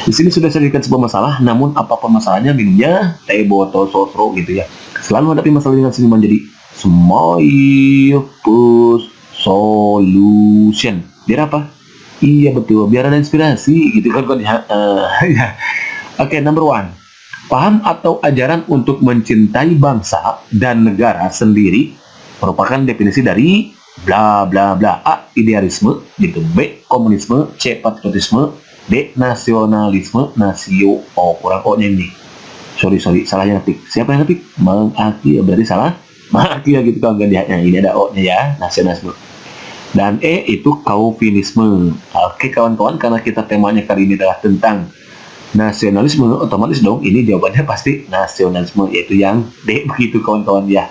Di sini sudah sajikan sebuah masalah, namun apapun masalahnya minumnya teh botol sosro gitu ya. Selalu hadapi masalah dengan senyuman, jadi smile plus solution. Biar apa? Iya betul, biar ada inspirasi gitu kan ya. Ya. Oke, number one. Paham atau ajaran untuk mencintai bangsa dan negara sendiri merupakan definisi dari bla bla bla. A. Idealisme gitu. B. Komunisme. C. Patriotisme. D. Nasionalisme. Oh, kurang O nya ini. Sorry, salah yang ngetik. Siapa yang ngetik? Mang Aki, berarti salah. Mang Aki ya gitu kan dia. Nah, ini ada O nya ya, nasionalisme. Dan E itu Calvinisme. Oke kawan-kawan, karena kita temanya kali ini adalah tentang nasionalisme, otomatis dong ini jawabannya pasti nasionalisme, yaitu yang D begitu kawan-kawan ya.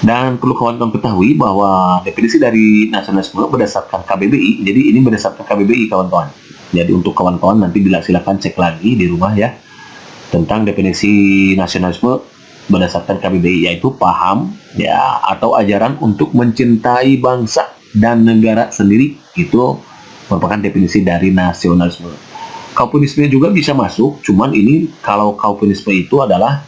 Dan perlu kawan-kawan ketahui bahwa definisi dari nasionalisme berdasarkan KBBI. Jadi ini berdasarkan KBBI kawan-kawan. Jadi untuk kawan-kawan nanti bila silakan cek lagi di rumah ya tentang definisi nasionalisme berdasarkan KBBI, yaitu paham ya atau ajaran untuk mencintai bangsa dan negara sendiri. Itu merupakan definisi dari nasionalisme. Calvinisme juga bisa masuk, cuman ini kalau Calvinisme itu adalah,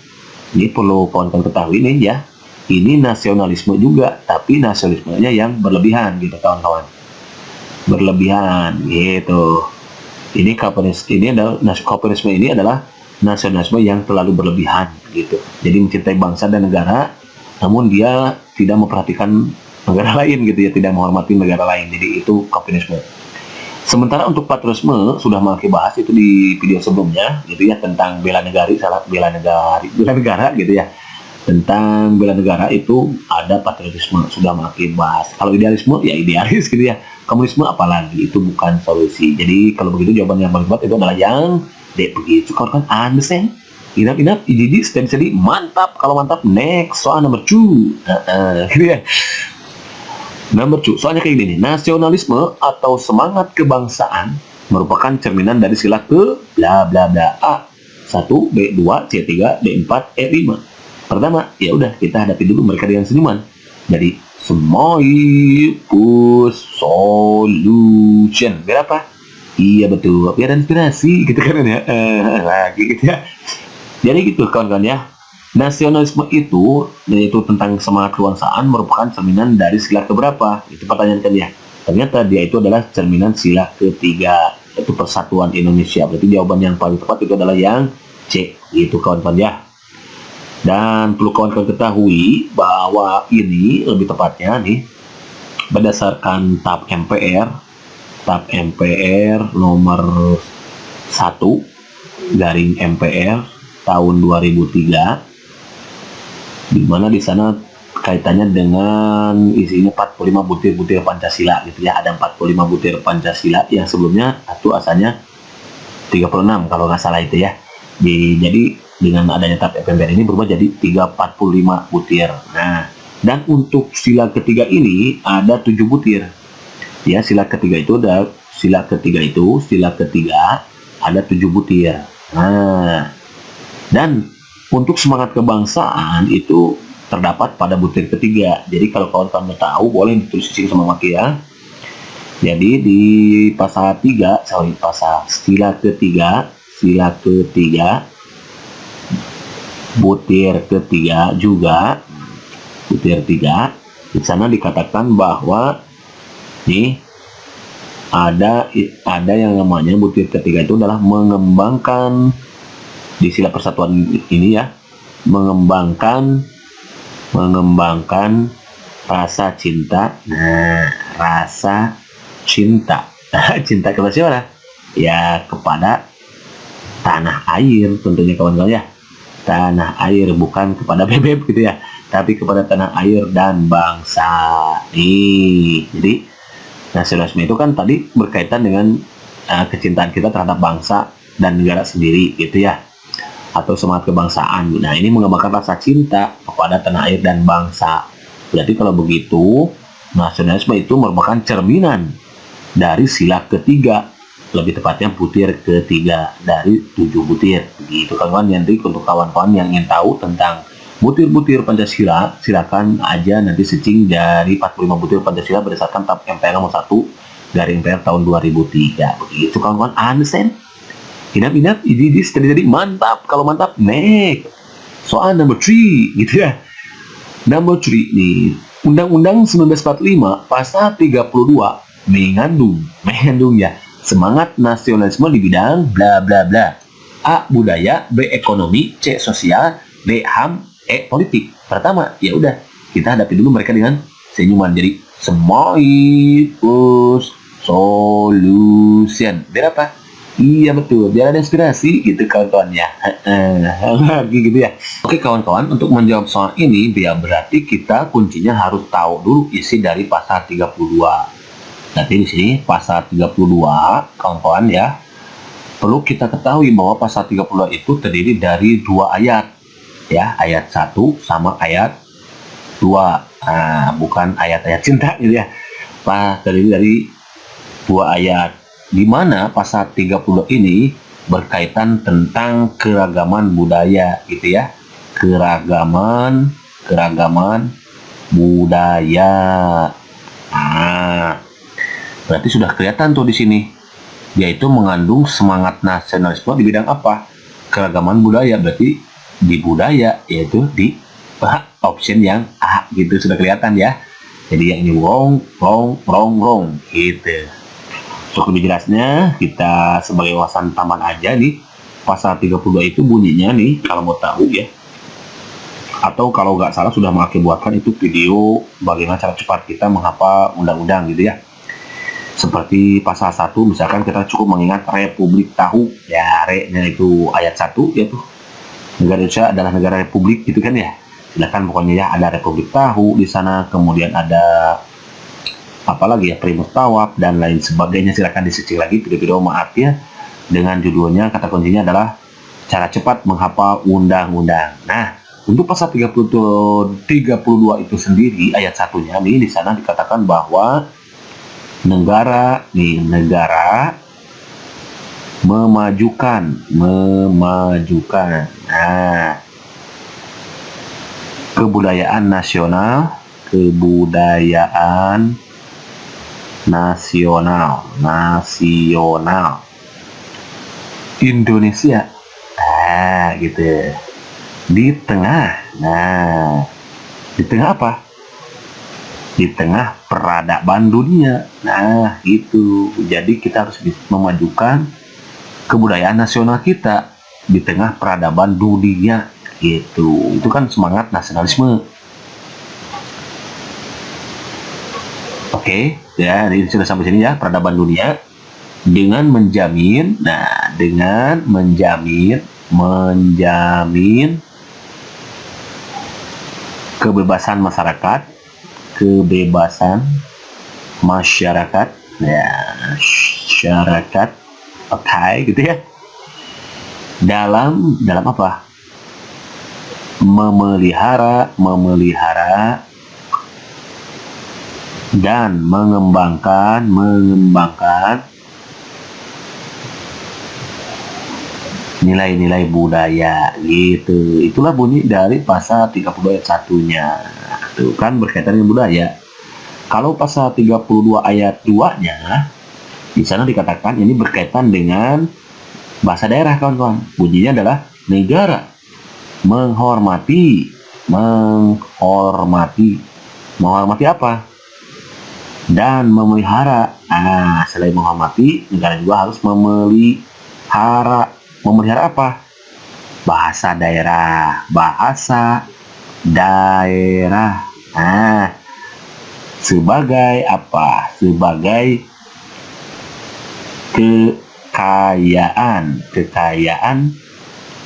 ini perlu kawan-kawan ketahui nih ya, ini nasionalisme juga, tapi nasionalismenya yang berlebihan gitu kawan-kawan, berlebihan gitu. Ini Calvinisme ini adalah nasionalisme yang terlalu berlebihan gitu. Jadi mencintai bangsa dan negara, namun dia tidak memperhatikan negara lain gitu ya, tidak menghormati negara lain. Jadi itu Calvinisme. Sementara untuk patriotisme sudah Maki bahas itu di video sebelumnya gitu ya, tentang bela negara gitu ya. Tentang bela negara itu ada patriotisme, sudah Maki bahas. Kalau idealisme ya idealis gitu ya. Komunisme apalagi, itu bukan solusi. Jadi kalau begitu jawaban yang paling tepat itu adalah yang D begitu. Kau kan understand? Inap jadi steady mantap. Kalau mantap next soal nomor 2 gitu ya. Nomor 2, soalnya kayak gini nih. Nasionalisme atau semangat kebangsaan merupakan cerminan dari sila ke bla bla bla. A 1, B 2, C 3, D 4, E 5. Pertama, ya udah kita hadapi dulu mereka dengan senyuman. Jadi smile plus solution. Biar apa? Iya betul, biar inspirasi gitu kan ya. Lagi gitu ya. Jadi gitu kawan-kawan ya. Nasionalisme itu, yaitu tentang semangat kebangsaan, merupakan cerminan dari sila keberapa? Itu pertanyaan kan ya. Ternyata dia itu adalah cerminan sila ketiga, yaitu persatuan Indonesia. Berarti jawaban yang paling tepat itu adalah yang C. Itu kawan-kawan ya. Dan perlu kawan-kawan ketahui bahwa ini lebih tepatnya nih, berdasarkan TAP MPR nomor 1/MPR tahun 2003, di mana di sana kaitannya dengan isinya 45 butir-butir Pancasila gitu ya. Ada 45 butir Pancasila yang sebelumnya itu asalnya 36 kalau nggak salah itu ya. Jadi dengan adanya TAP MPR ini berubah jadi 345 butir. Nah, dan untuk sila ketiga ini ada 7 butir. Ya, sila ketiga ada 7 butir. Nah, dan untuk semangat kebangsaan itu terdapat pada butir ketiga. Jadi kalau kawan-kawan mau tahu boleh ditulis di sini sama Maki ya. Jadi di pasal sila ketiga butir ketiga juga butir 3 di sana dikatakan bahwa nih ada yang namanya butir ketiga itu adalah mengembangkan di sila persatuan ini ya, mengembangkan rasa cinta. Nah, rasa cinta cinta kepada siapa? Ya kepada tanah air tentunya kawan-kawan ya. Tanah air, bukan kepada bebek gitu ya, tapi kepada tanah air dan bangsa. Nih, jadi nasionalisme itu kan tadi berkaitan dengan kecintaan kita terhadap bangsa dan negara sendiri gitu ya, atau semangat kebangsaan. Nah, ini mengembangkan rasa cinta kepada tanah air dan bangsa. Berarti kalau begitu, nasionalisme itu merupakan cerminan dari sila ketiga, lebih tepatnya butir ketiga dari 7 butir. Gitu kawan-kawan. Nanti untuk kawan-kawan yang ingin tahu tentang butir-butir Pancasila, silakan aja nanti searching dari 45 butir Pancasila berdasarkan TAP MPR nomor 1/MPR tahun 2003. Begitu kawan-kawan, understand? Inap-inap, ini tadi mantap. Kalau mantap, next. Soal number 3, gitu ya. Number 3 nih. Undang-Undang 1945 pasal 32 mengandung ya semangat nasionalisme di bidang bla bla bla. A. Budaya, B. Ekonomi, C. Sosial, D. HAM, E. Politik. Pertama, ya udah kita hadapi dulu mereka dengan senyuman. Jadi smile plus solution. Biar apa? Iya betul, biar ada inspirasi gitu kawan-kawan ya. Lagi gitu ya. Oke kawan-kawan, untuk menjawab soal ini biar berarti kita kuncinya harus tahu dulu isi dari pasal 32. Nanti di sini pasal 32 kawan-kawan ya. Perlu kita ketahui bahwa pasal 32 itu terdiri dari 2 ayat. Ya, ayat 1 sama ayat 2. Nah, bukan ayat-ayat cinta gitu ya. Terdiri dari 2 ayat. Di mana pasal 30 ini berkaitan tentang keragaman budaya gitu ya. Keragaman budaya. Nah, berarti sudah kelihatan tuh di sini. Yaitu mengandung semangat nasionalisme di bidang apa? Keragaman budaya. Berarti di budaya, yaitu di option yang A gitu, sudah kelihatan ya. Jadi yang ini wrong gitu. Untuk lebih jelasnya, kita sebagai wawasan tambahan aja nih, pasal 32 itu bunyinya nih, kalau mau tahu ya. Atau kalau nggak salah sudah mengakibatkan itu video bagaimana cara cepat kita menghafal undang-undang gitu ya. Seperti pasal 1, misalkan kita cukup mengingat Republik tahu, ya re-nya itu ayat 1 yaitu negara Indonesia adalah negara republik gitu kan ya. Silakan pokoknya ya, ada Republik tahu di sana, kemudian ada apalagi ya primus tawab dan lain sebagainya. Silakan disecil lagi video-video maaf ya, dengan judulnya kata kuncinya adalah cara cepat menghafal undang-undang. Nah, untuk pasal 32 itu sendiri ayat satunya nih, di sana dikatakan bahwa negara memajukan kebudayaan nasional Indonesia, gitu di tengah. Nah, di tengah apa? Di tengah peradaban dunia. Nah, itu jadi kita harus memajukan kebudayaan nasional kita di tengah peradaban dunia gitu. Itu kan semangat nasionalisme. Oke, ya, ini sudah sampai sini ya, peradaban dunia dengan menjamin kebebasan masyarakat, ya, masyarakat, oke, gitu ya. Dalam apa? Memelihara dan mengembangkan nilai-nilai budaya gitu. Itulah bunyi dari pasal 32 ayat 1-nya. Tuh kan berkaitan dengan budaya. Kalau pasal 32 ayat 2-nya di sana dikatakan ini berkaitan dengan bahasa daerah kawan-kawan. Bunyinya adalah negara menghormati apa? Dan memelihara. Nah, selain menghormati, negara juga harus memelihara apa? Bahasa daerah. Nah, sebagai apa? Sebagai kekayaan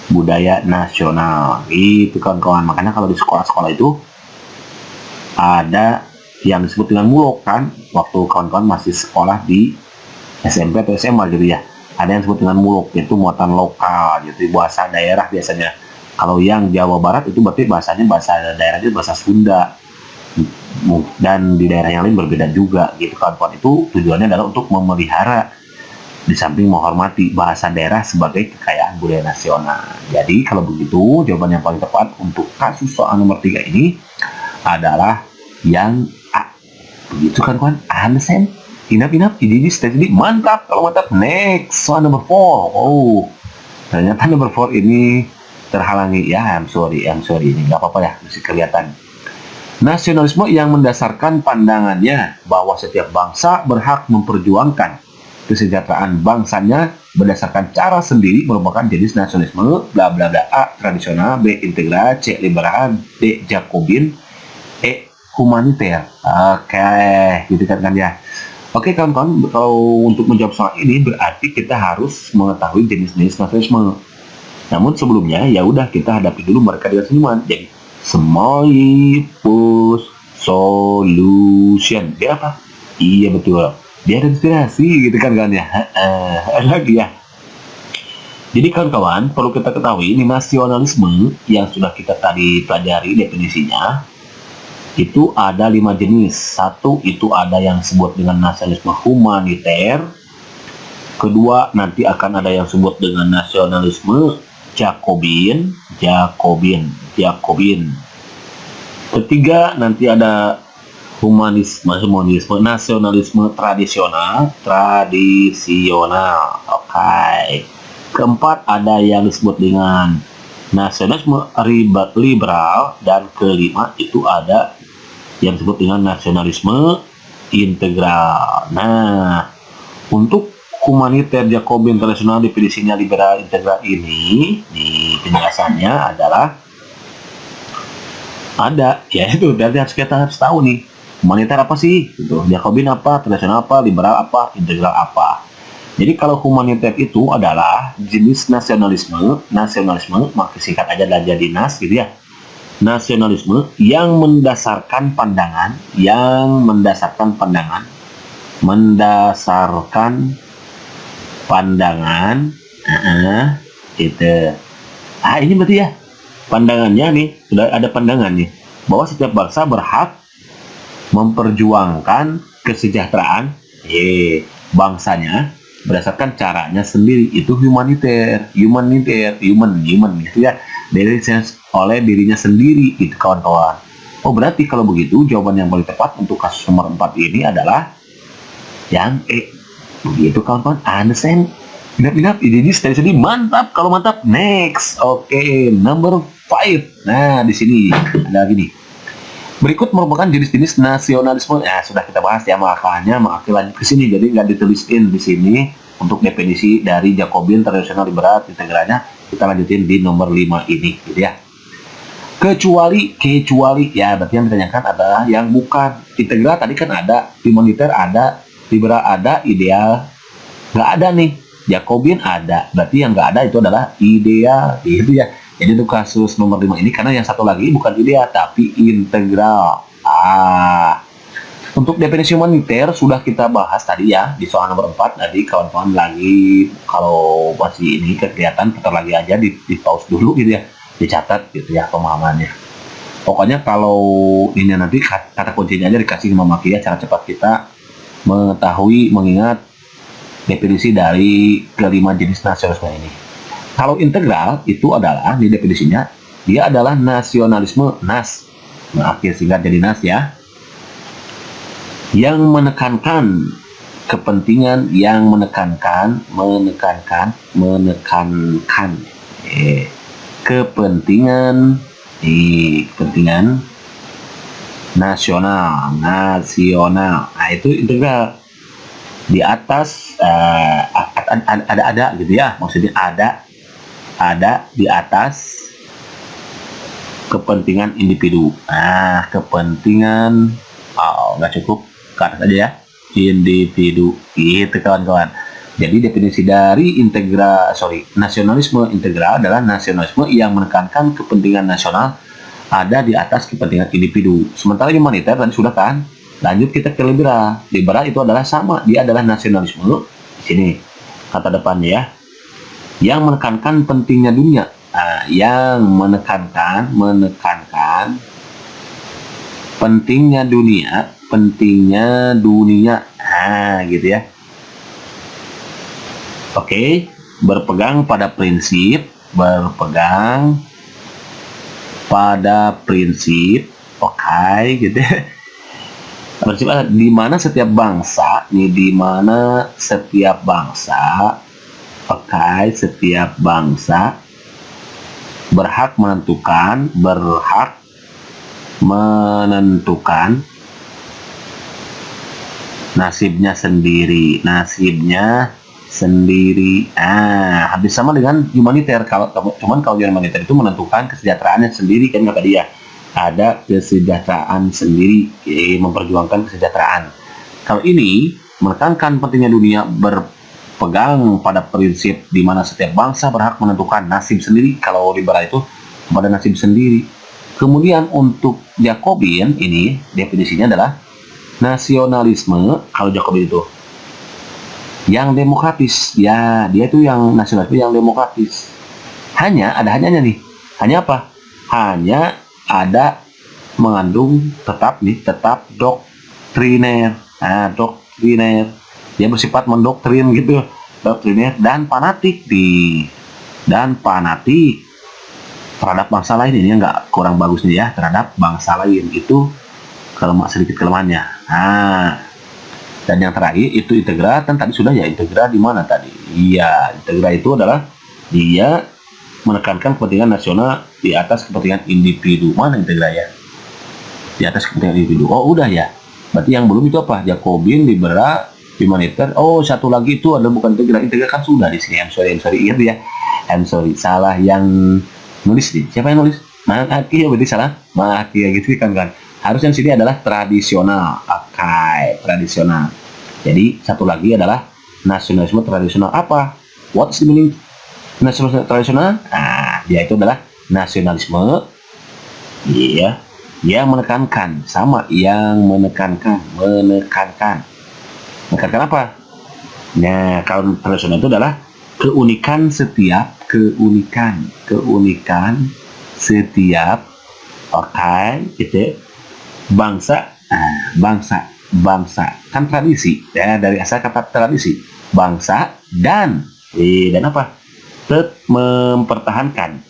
budaya nasional. Itu kawan-kawan. Makanya kalau di sekolah-sekolah itu ada yang disebut dengan mulok kan, waktu kawan-kawan masih sekolah di SMP atau SMA gitu ya, ada yang disebut dengan mulok, yaitu muatan lokal, yaitu bahasa daerah biasanya. Kalau yang Jawa Barat itu berarti bahasa daerah itu bahasa Sunda, dan di daerah yang lain berbeda juga gitu kawan-kawan. Itu tujuannya adalah untuk memelihara di samping menghormati bahasa daerah sebagai kekayaan budaya nasional. Jadi kalau begitu, jawaban yang paling tepat untuk kasus soal nomor 3 ini adalah yang A. Begitu kan kawan? Understand? Inap, ini steady, mantap. Kalau mantap, next soal nomor 4. Oh, Ternyata number 4 ini terhalangi. Ya, I'm sorry ini nggak apa-apa ya, masih kelihatan. Nasionalisme yang mendasarkan pandangannya bahwa setiap bangsa berhak memperjuangkan kesejahteraan bangsanya berdasarkan cara sendiri merupakan jenis nasionalisme bla bla bla. A. Tradisional, B. Integral, C. Liberal, D. Jacobin, E. Humaniter. Oke, gitu kan ya. Oke kawan-kawan, kalau untuk menjawab soal ini berarti kita harus mengetahui jenis-jenis nasionalisme. Namun sebelumnya ya udah kita hadapi dulu mereka dengan senyuman. Jadi Smile Push Solution. Dia apa? Iya betul. Dia ada inspirasi gitu kan ya. Ada lagi ya. Jadi kawan-kawan perlu kita ketahui ini nasionalisme yang sudah kita tadi pelajari definisinya itu ada 5 jenis. Satu itu ada yang disebut dengan nasionalisme humaniter. Kedua nanti akan ada yang disebut dengan nasionalisme Jacobin. Ketiga nanti ada nasionalisme tradisional. Oke. Keempat ada yang disebut dengan nasionalisme liberal, dan kelima itu ada yang disebut dengan nasionalisme integral. Nah, untuk humaniter, Jacobin, tradisional, definisinya liberal, integral ini di penjelasannya adalah ada, yaitu dari kita harus tahu nih humaniter apa sih, gitu. Jacobin apa, tradisional apa, liberal apa, integral apa. Jadi kalau humaniter itu adalah jenis nasionalisme, maksud singkat aja adalah jadi nas gitu ya. Nasionalisme yang mendasarkan pandangan itu. Ini berarti ya pandangannya nih, sudah ada pandangan nih bahwa setiap bangsa berhak memperjuangkan kesejahteraan bangsanya berdasarkan caranya sendiri. Itu humaniter gitu ya, oleh dirinya sendiri itu kawan-kawan. Oh berarti kalau begitu jawaban yang paling tepat untuk kasus nomor 4 ini adalah yang E. Begitu kawan-kawan, understand? Ingat, ini tadi mantap. Kalau mantap, next. Oke, number 5. Nah, di sini ada lagi nih. Berikut merupakan jenis-jenis nasionalisme. Ya, sudah kita bahas ya, makanya lanjut ke sini. Jadi nggak ditulisin di sini untuk definisi dari Jacobin, tradisional, liberal, integralnya. Kita lanjutin di nomor 5 ini, gitu ya. Kecuali ya, berarti yang ditanyakan adalah yang bukan integral. Tadi kan ada humaniter, ada liberal, ada ideal, nggak ada nih. Jacobin ada, berarti yang nggak ada itu adalah ideal, gitu ya. Jadi untuk kasus nomor 5 ini, karena yang satu lagi bukan ideal tapi integral. Untuk definisi humaniter sudah kita bahas tadi ya di soal nomor 4. Tadi kawan-kawan lagi kalau masih ini kelihatan, putar lagi aja, di pause dulu gitu ya, dicatat gitu ya pemahamannya. Pokoknya kalau ini nanti kata kuncinya aja dikasih sama Maki ya, cara cepat kita mengetahui, mengingat definisi dari kelima jenis nasionalisme ini. Kalau integral itu adalah, di definisinya, dia adalah nasionalisme nas. Akhir singkat jadi nas ya. Yang menekankan kepentingan, kepentingan nasional. Nah, itu integral. Di atas ada gitu ya, maksudnya ada di atas kepentingan individu. Kepentingan nggak cukup, ke atas aja ya, individu gitu kawan-kawan. Jadi definisi dari nasionalisme integral adalah nasionalisme yang menekankan kepentingan nasional ada di atas kepentingan individu. Sementara humaniter tadi sudah kan. Lanjut kita ke liberal. Liberal itu adalah sama, dia adalah nasionalisme. Di sini kata depannya ya, yang menekankan pentingnya dunia. Yang menekankan pentingnya dunia. Gitu ya. Oke, berpegang pada prinsip. Oke, gitu ya. Di mana setiap bangsa Oke, setiap bangsa berhak menentukan nasibnya sendiri, habis sama dengan humaniter. Cuman kalau humaniter itu menentukan kesejahteraannya sendiri, kan kata dia ada kesejahteraan sendiri, memperjuangkan kesejahteraan. Kalau ini menekankan pentingnya dunia berpegang pada prinsip di mana setiap bangsa berhak menentukan nasib sendiri. Kalau liberal itu pada nasib sendiri. Kemudian untuk Jacobin ini definisinya adalah nasionalisme. Kalau Jacobin itu yang demokratis, ya dia itu yang nasionalisme yang demokratis. Hanya nih. Hanya apa? Hanya ada mengandung tetap doktriner. Nah, doktriner dia bersifat mendoktrin gitu, doktriner dan fanatik terhadap bangsa lain. Ini nggak kurang bagus nih ya, terhadap bangsa lain itu sedikit kelemahannya. Nah, dan yang terakhir itu integra, kan tadi sudah ya. Integra di mana tadi? Iya, integra itu adalah dia menekankan kepentingan nasional di atas kepentingan individu. Mana integra ya? Di atas kepentingan individu. Oh, udah ya. Berarti yang belum itu apa? Jacobin, liberal, humaniter. Oh, satu lagi itu adalah bukan integra. Integra kan sudah di sini. I'm sorry. Iya ya. I'm sorry. Salah yang nulis nih. Siapa yang nulis? Mahaki ya, berarti salah. Mahaki ya gitu kan. Harusnya di sini adalah tradisional. Oke, tradisional. Jadi satu lagi adalah nasionalisme tradisional. Apa? What is the meaning nasionalisme tradisional? Nah, dia itu adalah nasionalisme. Iya. Yang menekankan, sama yang menekankan apa? Nah, kalau tradisional itu adalah keunikan setiap gitu, bangsa kan tradisi ya, dari asal kata tradisi, bangsa dan apa? mempertahankan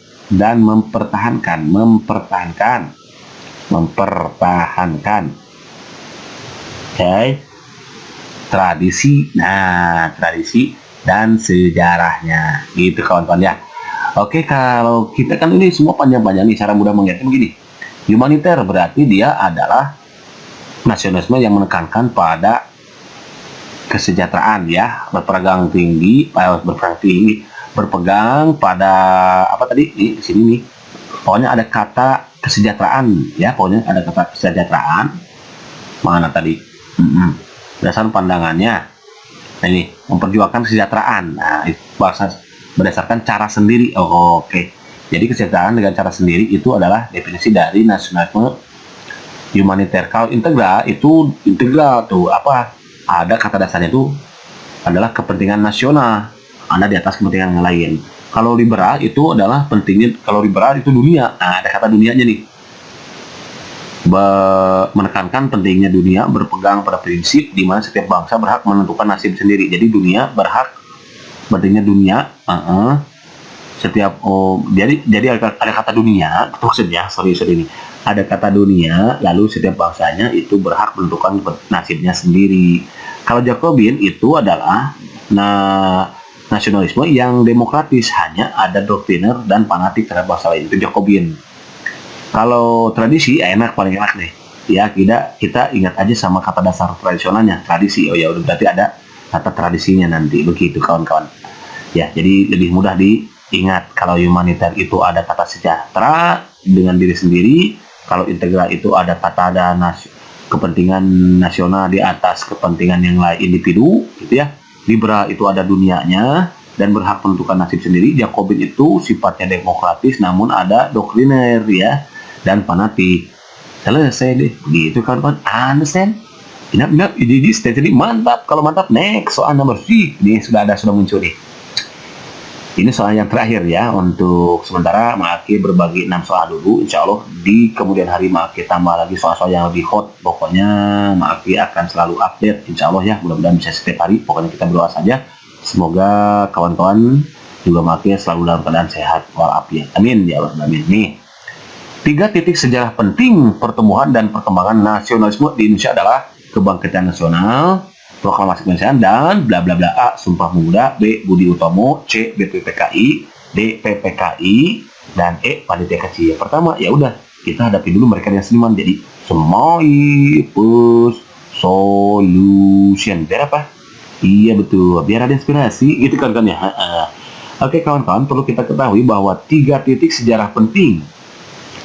tradisi. Nah, tradisi dan sejarahnya gitu kawan-kawan ya. Oke, kalau kita kan ini semua panjang-panjang nih, cara mudah mengingatnya begini. Humaniter berarti dia adalah nasionalisme yang menekankan pada kesejahteraan ya, berpegang pada apa tadi di sini nih. Pokoknya ada kata kesejahteraan ya, Mana tadi? Berdasarkan pandangannya. Nah, ini memperjuangkan kesejahteraan. Nah, itu berdasarkan cara sendiri. Oke. Jadi kesejahteraan dengan cara sendiri itu adalah definisi dari nasionalisme humaniter. Kalau integra tuh apa? Ada kata dasarnya itu adalah kepentingan nasional. Ada di atas kepentingan yang lain. Kalau liberal itu adalah liberal itu dunia. Nah, ada kata dunianya nih. Menekankan pentingnya dunia berpegang pada prinsip di mana setiap bangsa berhak menentukan nasib sendiri. Jadi dunia pentingnya dunia. Jadi ada kata dunia. Maksudnya sorry ini. Ada kata dunia, lalu setiap bangsanya itu berhak menentukan nasibnya sendiri. Kalau Jacobin itu adalah nasionalisme yang demokratis, hanya ada doktriner dan fanatik terhadap bangsa lain. Itu Jacobin. Kalau tradisi paling enak deh. Ya, kita ingat aja sama kata dasar tradisionalnya, tradisi. Oh ya, udah berarti ada kata tradisinya nanti, begitu kawan-kawan. Ya, jadi lebih mudah diingat. Kalau humaniter itu ada kata sejahtera dengan diri sendiri. Kalau integral itu ada kata kepentingan nasional di atas kepentingan yang lain individu, gitu ya. Liberal itu ada dunianya dan berhak menentukan nasib sendiri. Jacobin itu sifatnya demokratis namun ada doktriner ya dan fanatik. Selesai deh, gitu kawan-kawan. Understand? Ini jadi mantap. Kalau mantap, next soal nomor 3. Ini sudah muncul nih. Ini soal yang terakhir ya. Untuk sementara Maki berbagi 6 soal dulu. Insya Allah di kemudian hari Maki tambah lagi soal-soal yang lebih hot. Pokoknya Maki akan selalu update. Insya Allah ya. Mudah-mudahan bisa setiap hari. Pokoknya kita berdoa saja. Semoga kawan-kawan juga Maki selalu dalam keadaan sehat walafiat. Amin ya Allah. Amin. Nih. 3 titik sejarah penting pertumbuhan dan perkembangan nasionalisme di Indonesia adalah kebangkitan nasional, Proklamasi Kemerdekaan, dan bla bla bla. A. Sumpah Pemuda, B. Budi Utomo, C. BPPKI, D. PPKI, dan E. Panitia Kecil. Pertama, ya udah, kita hadapi dulu mereka yang seniman. Jadi Smile Plus Solution. Biar apa? Iya betul, biar ada inspirasi gitu kan ya. Oke kawan-kawan, perlu kita ketahui bahwa 3 titik sejarah penting.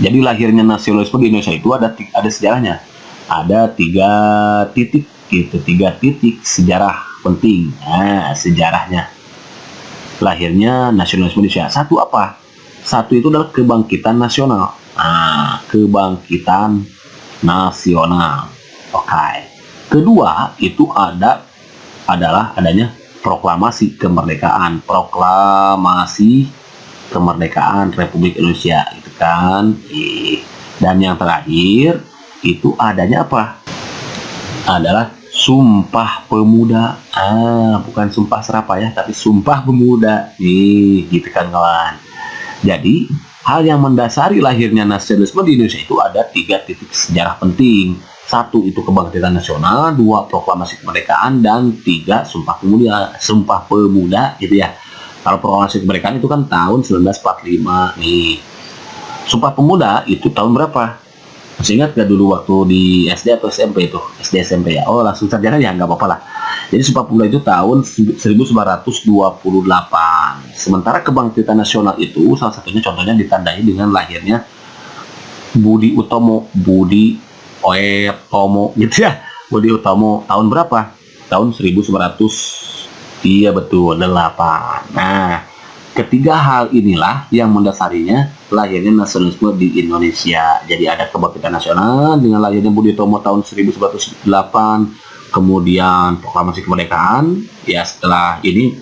Jadi lahirnya nasionalisme di Indonesia itu ada sejarahnya. Ada 3 titik gitu, 3 titik sejarah penting. Nah, sejarahnya lahirnya nasionalisme di Indonesia. Satu apa? Satu itu adalah kebangkitan nasional. Nah, kebangkitan nasional. Oke. Kedua itu adalah adanya proklamasi kemerdekaan. Proklamasi kemerdekaan Republik Indonesia gitu kan. Dan yang terakhir itu adanya apa? Adalah Sumpah Pemuda. Bukan Sumpah Serapah ya, tapi Sumpah Pemuda. Nih, gitu kan kawan. Jadi, hal yang mendasari lahirnya nasionalisme di Indonesia itu ada 3 titik sejarah penting. 1 itu kebangkitan nasional, 2 proklamasi kemerdekaan, dan 3 Sumpah Pemuda. Sumpah Pemuda gitu ya. Kalau proklamasi kemerdekaan itu kan tahun 1945 nih. Sumpah Pemuda itu tahun berapa? Masih ingat gak dulu waktu di SD atau SMP itu? SD SMP ya. Oh, langsung sarjana ya, nggak apa-apa lah. Jadi Sumpah Pemuda itu tahun 1928. Sementara kebangkitan nasional itu salah satunya contohnya ditandai dengan lahirnya Budi Utomo, gitu ya. Budi Utomo tahun berapa? Tahun 1900. Iya betul, 8. Nah, ketiga hal inilah yang mendasarinya lahirnya nasionalisme di Indonesia. Jadi ada kebangkitan nasional dengan lahirnya Budi Utomo tahun 1908, kemudian proklamasi kemerdekaan. Ya setelah ini,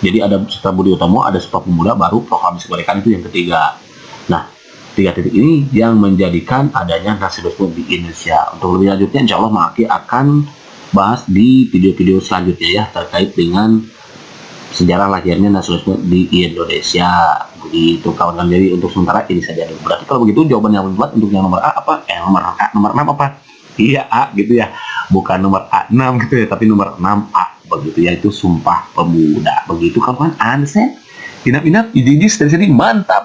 jadi ada setelah Budi Utomo ada Sumpah Pemuda, baru proklamasi kemerdekaan itu yang ketiga. Nah, 3 titik ini yang menjadikan adanya nasionalisme di Indonesia. Untuk lebih lanjutnya, insya Allah Maki akan bahas di video-video selanjutnya ya, terkait dengan sejarah lahirnya nasionalisme di Indonesia. Begitu kawan-kawan. Jadi untuk sementara ini saja dulu. Berarti kalau begitu jawaban yang buat untuk yang nomor A apa? Nomor 6 apa? Iya A gitu ya. Bukan nomor A6 gitu ya, tapi nomor 6A. Begitu ya, itu Sumpah Pemuda. Begitu kawan-kawan. Understand? Inap-inap, ijis dari sini, mantap.